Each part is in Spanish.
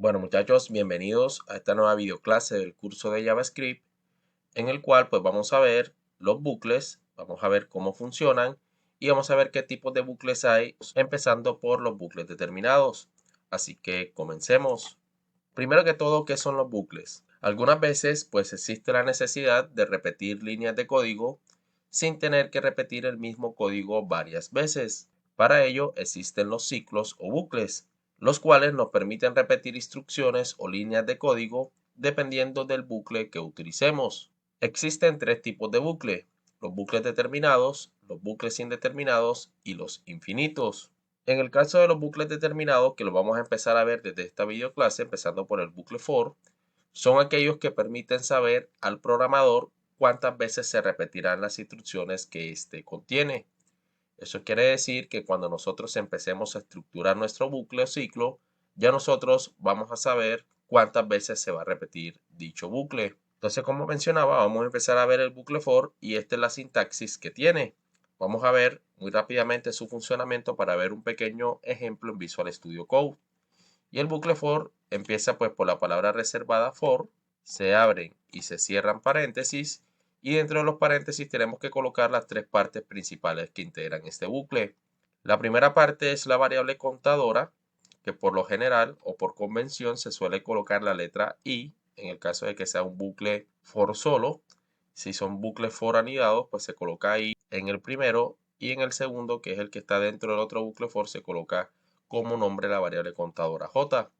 Bueno muchachos, bienvenidos a esta nueva videoclase del curso de JavaScript en el cual pues vamos a ver los bucles, vamos a ver cómo funcionan y vamos a ver qué tipos de bucles hay, empezando por los bucles determinados. Así que comencemos. Primero que todo, ¿qué son los bucles? Algunas veces pues existe la necesidad de repetir líneas de código sin tener que repetir el mismo código varias veces. Para ello existen los ciclos o bucles, los cuales nos permiten repetir instrucciones o líneas de código dependiendo del bucle que utilicemos. Existen tres tipos de bucle: los bucles determinados, los bucles indeterminados y los infinitos. En el caso de los bucles determinados, que lo vamos a empezar a ver desde esta videoclase, empezando por el bucle for, son aquellos que permiten saber al programador cuántas veces se repetirán las instrucciones que éste contiene. Eso quiere decir que cuando nosotros empecemos a estructurar nuestro bucle o ciclo, ya nosotros vamos a saber cuántas veces se va a repetir dicho bucle. Entonces, como mencionaba, vamos a empezar a ver el bucle for y esta es la sintaxis que tiene. Vamos a ver muy rápidamente su funcionamiento para ver un pequeño ejemplo en Visual Studio Code. Y el bucle for empieza pues por la palabra reservada for, se abren y se cierran paréntesis y dentro de los paréntesis tenemos que colocar las tres partes principales que integran este bucle. La primera parte es la variable contadora, que por lo general o por convención se suele colocar la letra i en el caso de que sea un bucle for solo. Si son bucles for anidados, pues se coloca i en el primero y en el segundo, que es el que está dentro del otro bucle for, se coloca como nombre la variable contadora j.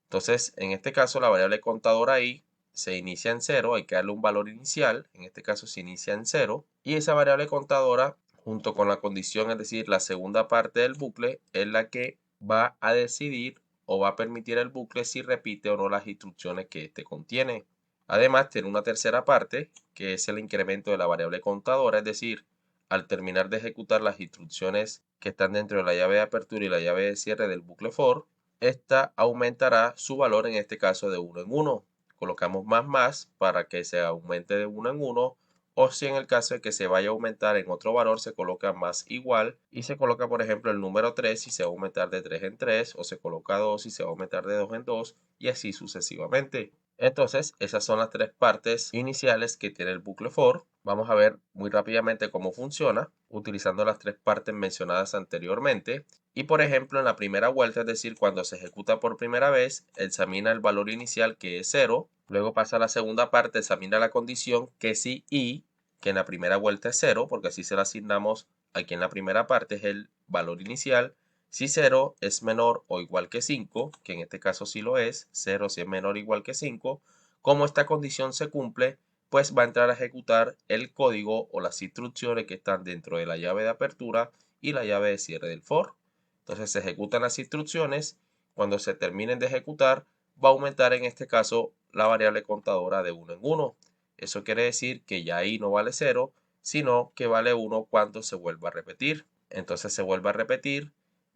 Entonces, en este caso, la variable contadora i se inicia en 0, hay que darle un valor inicial, en este caso se inicia en 0, y esa variable contadora, junto con la condición, es decir, la segunda parte del bucle, es la que va a decidir o va a permitir al bucle si repite o no las instrucciones que éste contiene. Además, tiene una tercera parte, que es el incremento de la variable contadora, es decir, al terminar de ejecutar las instrucciones que están dentro de la llave de apertura y la llave de cierre del bucle for, esta aumentará su valor, en este caso de 1 en 1. Colocamos más para que se aumente de 1 en 1, o si en el caso de que se vaya a aumentar en otro valor, se coloca más igual y se coloca, por ejemplo, el número 3 si se va a aumentar de 3 en 3, o se coloca 2 si se va a aumentar de 2 en 2 y así sucesivamente. Entonces, esas son las tres partes iniciales que tiene el bucle for. Vamos a ver muy rápidamente cómo funciona utilizando las tres partes mencionadas anteriormente. Y por ejemplo, en la primera vuelta, es decir, cuando se ejecuta por primera vez, examina el valor inicial, que es 0. Luego pasa a la segunda parte, examina la condición que si i, que en la primera vuelta es 0, porque así se la asignamos aquí en la primera parte, es el valor inicial. Si 0 es menor o igual que 5, que en este caso sí lo es, 0 si es menor o igual que 5, como esta condición se cumple, pues va a entrar a ejecutar el código o las instrucciones que están dentro de la llave de apertura y la llave de cierre del for. Entonces se ejecutan las instrucciones. Cuando se terminen de ejecutar, va a aumentar en este caso la variable contadora de 1 en 1. Eso quiere decir que ya i no vale 0, sino que vale 1 cuando se vuelva a repetir. Entonces se vuelve a repetir,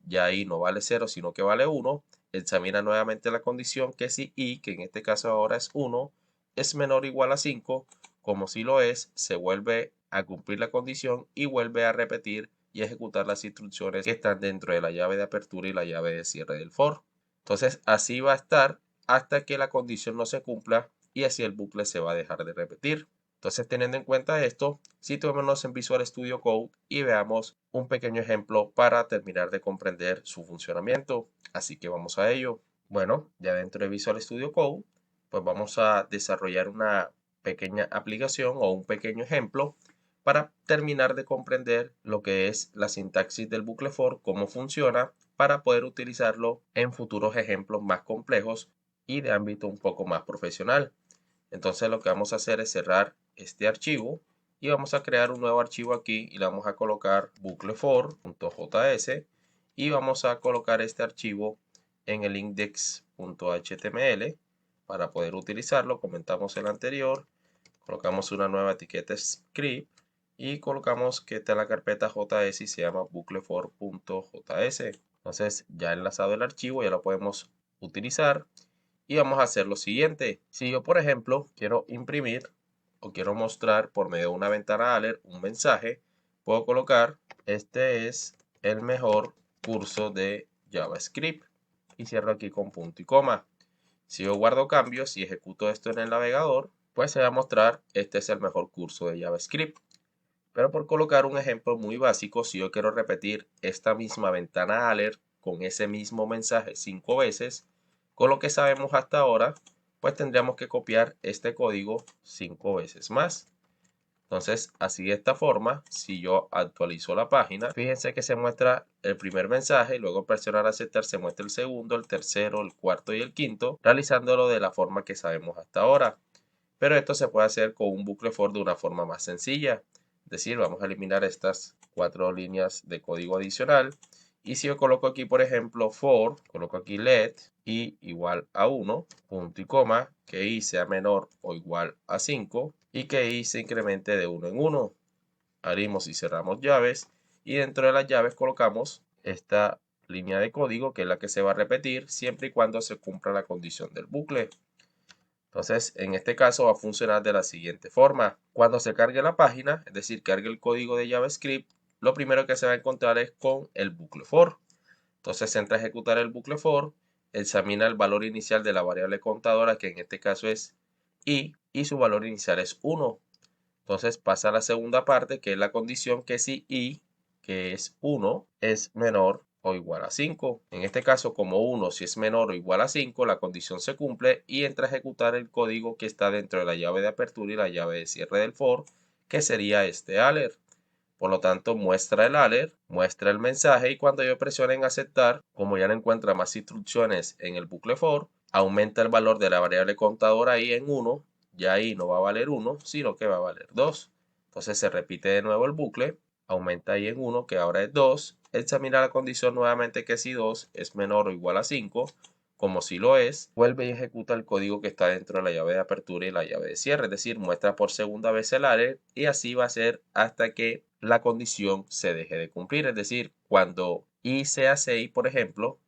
ya i no vale 0, sino que vale 1. Examina nuevamente la condición que si i, que en este caso ahora es 1, es menor o igual a 5, como si lo es, se vuelve a cumplir la condición y vuelve a repetir y ejecutar las instrucciones que están dentro de la llave de apertura y la llave de cierre del for. Entonces así va a estar hasta que la condición no se cumpla y así el bucle se va a dejar de repetir. Entonces, teniendo en cuenta esto, situémonos en Visual Studio Code y veamos un pequeño ejemplo para terminar de comprender su funcionamiento. Así que vamos a ello. Bueno, ya dentro de Visual Studio Code, pues vamos a desarrollar una pequeña aplicación o un pequeño ejemplo para terminar de comprender lo que es la sintaxis del bucle for, cómo funciona, para poder utilizarlo en futuros ejemplos más complejos y de ámbito un poco más profesional. Entonces lo que vamos a hacer es cerrar este archivo y vamos a crear un nuevo archivo aquí y le vamos a colocar buclefor.js y vamos a colocar este archivo en el index.html para poder utilizarlo. Comentamos el anterior, colocamos una nueva etiqueta script y colocamos que está en la carpeta JS y se llama buclefor.js. Entonces ya enlazado el archivo, ya lo podemos utilizar. Y vamos a hacer lo siguiente. Si yo, por ejemplo, quiero imprimir o quiero mostrar por medio de una ventana alert un mensaje, puedo colocar: este es el mejor curso de JavaScript, y cierro aquí con punto y coma. Si yo guardo cambios y ejecuto esto en el navegador, pues se va a mostrar este es el mejor curso de JavaScript. Pero por colocar un ejemplo muy básico, si yo quiero repetir esta misma ventana alert con ese mismo mensaje 5 veces, con lo que sabemos hasta ahora, pues tendríamos que copiar este código 5 veces más. Entonces, así de esta forma, si yo actualizo la página, fíjense que se muestra el primer mensaje, luego presionar aceptar se muestra el segundo, el tercero, el cuarto y el quinto, realizándolo de la forma que sabemos hasta ahora. Pero esto se puede hacer con un bucle for de una forma más sencilla. Es decir, vamos a eliminar estas 4 líneas de código adicional. Y si yo coloco aquí, por ejemplo, for, coloco aquí let y igual a 1, punto y coma, que i sea menor o igual a 5 y que i se incremente de 1 en 1. Abrimos y cerramos llaves y dentro de las llaves colocamos esta línea de código que es la que se va a repetir siempre y cuando se cumpla la condición del bucle. Entonces, en este caso va a funcionar de la siguiente forma. Cuando se cargue la página, es decir, cargue el código de JavaScript, lo primero que se va a encontrar es con el bucle for. Entonces entra a ejecutar el bucle for, examina el valor inicial de la variable contadora, que en este caso es i, y su valor inicial es 1. Entonces pasa a la segunda parte, que es la condición que si i, que es 1, es menor o igual a 5. En este caso, como 1 si es menor o igual a 5, la condición se cumple y entra a ejecutar el código que está dentro de la llave de apertura y la llave de cierre del for, que sería este alert. Por lo tanto, muestra el alert, muestra el mensaje y cuando yo presione en aceptar, como ya no encuentra más instrucciones en el bucle for, aumenta el valor de la variable contadora i en 1, ya ahí no va a valer 1, sino que va a valer 2. Entonces se repite de nuevo el bucle, aumenta i en 1, que ahora es 2, examina la condición nuevamente que si 2 es menor o igual a 5, como si lo es, vuelve y ejecuta el código que está dentro de la llave de apertura y la llave de cierre, es decir, muestra por segunda vez el alert y así va a ser hasta que la condición se deje de cumplir, es decir, cuando i sea 6, por ejemplo,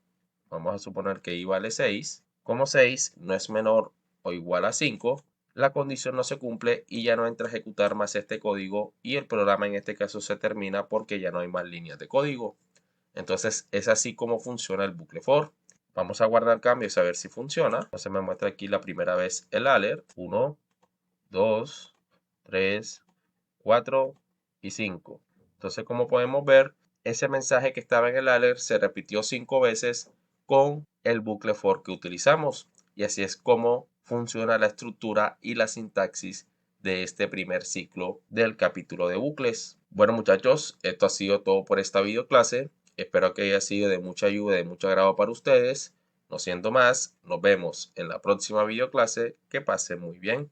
vamos a suponer que i vale 6, como 6 no es menor o igual a 5, la condición no se cumple y ya no entra a ejecutar más este código y el programa en este caso se termina porque ya no hay más líneas de código. Entonces es así como funciona el bucle for. Vamos a guardar cambios a ver si funciona. Entonces me muestra aquí la primera vez el alert. 1, 2, 3, 4 y 5. Entonces como podemos ver, ese mensaje que estaba en el alert se repitió 5 veces con el bucle for que utilizamos. Y así es como funciona la estructura y la sintaxis de este primer ciclo del capítulo de bucles. Bueno muchachos, esto ha sido todo por esta videoclase. Espero que haya sido de mucha ayuda y de mucho agrado para ustedes. No siendo más, nos vemos en la próxima videoclase. Que pasen muy bien.